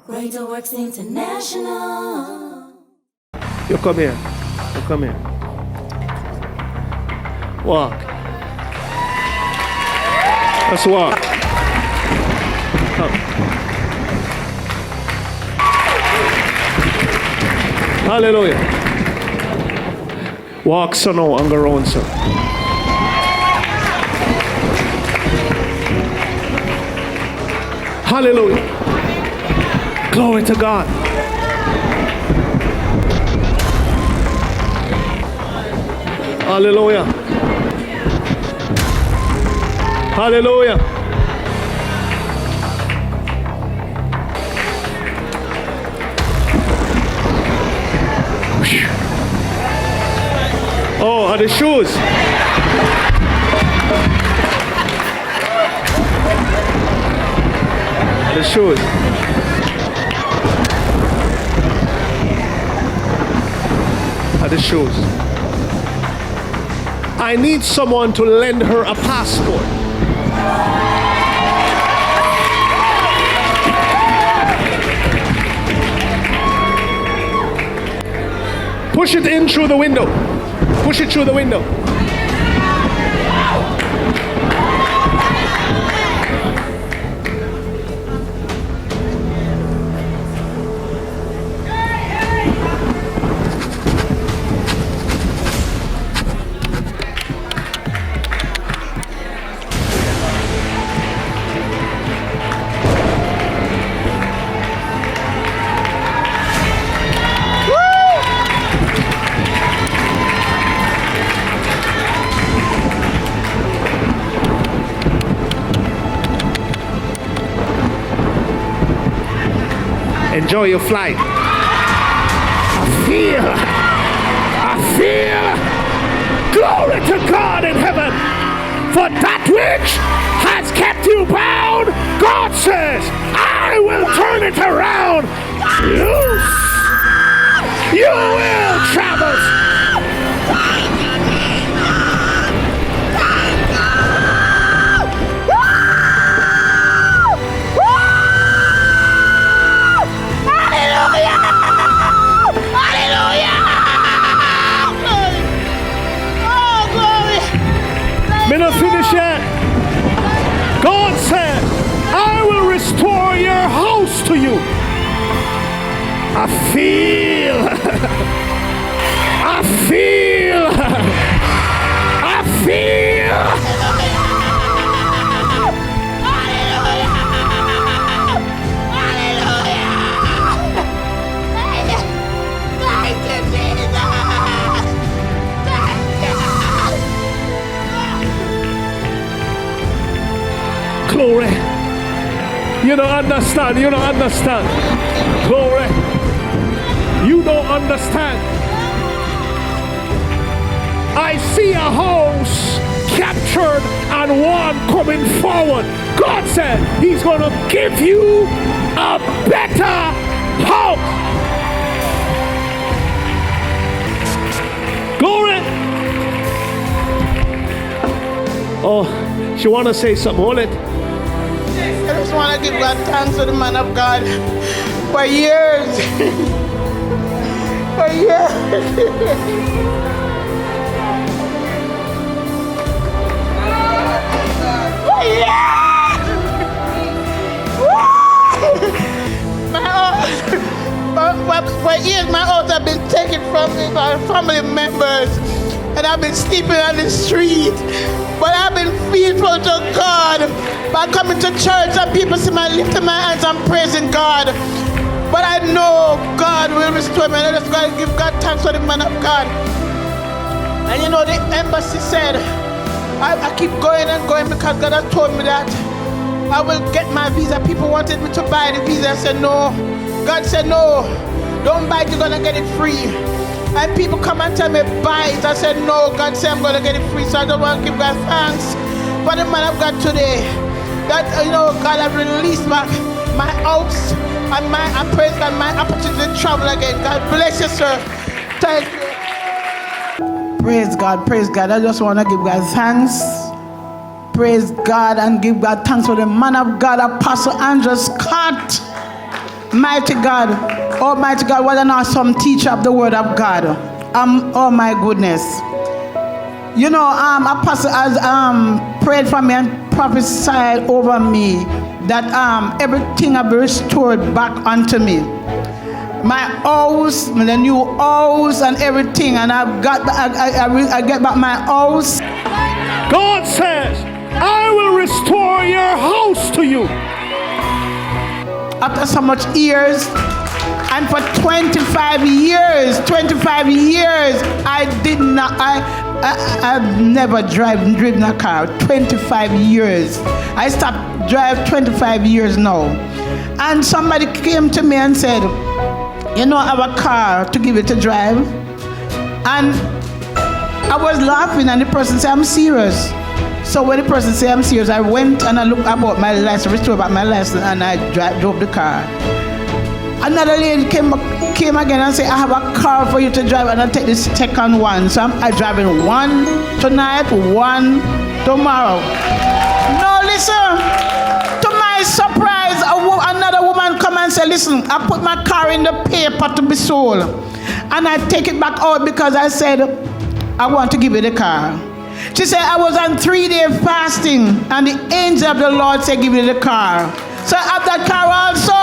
Greater Works International. You come here. You come here. Walk. Let's walk. Come. Hallelujah. Walk so now and go round so. Hallelujah. Glory to God. Hallelujah. Hallelujah. Oh, are the shoes? The shoes. Are the shoes. I need someone to lend her a passport. Push it in through the window. Push it through the window. Enjoy your flight. I feel glory to God in heaven. For that which has kept you bound, God says, I will turn it around. You will travel. May not finish yet. God said, I will restore your house to you. I feel. Glory. You don't understand. Glory. You don't understand. I see a house captured and one coming forward. God said he's going to give you a better house. Glory. Oh, she want to say something. Hold it. I just want to give God thanks to the man of God for years. For years. For years, my house have been taken from me by family members, and I've been sleeping on the street. But I've been faithful to God by coming to church, and people see me lifting my hands and praising God. But I know God will restore me. I just got to give God thanks for the man of God. And you know, the embassy said, I keep going and going because God has told me that I will get my visa. People wanted me to buy the visa. I said no. God said no. Don't buy it, you're going to get it free. And people come and tell me buy it. I said no. God said I'm going to get it free. So I don't want to give God thanks for the man of God today. That, you know, God has released my house and I praise God, my opportunity to travel again. God bless you, sir. Thank you. Praise God, praise God. I just want to give God thanks. Praise God and give God thanks for the man of God, Apostle Andrew Scott. Mighty God, Almighty God, what an awesome teacher of the word of God. Oh my goodness. You know, Apostle has prayed for me and prophesied over me that everything will be restored back unto me. My house, the new house and everything, and I get back my house. God says, I will restore your house to you. After so much years, and for 25 years, I've never driven a car. 25 years. I stopped drive 25 years now. And somebody came to me and said, you know, I have a car to give you to drive. And I was laughing, and the person said, I'm serious. So when the person said I'm serious, I went and I looked about my license, restored back my license, and I drove the car. Another lady came again and said, I have a car for you to drive, and I take this second one. So I'm driving one tonight, one tomorrow. No, listen. To my surprise, another woman come and say, listen, I put my car in the paper to be sold. And I take it back out because I said, I want to give you the car. She said, I was on 3-day fasting, and the angel of the Lord said, give you the car. So I have that car also.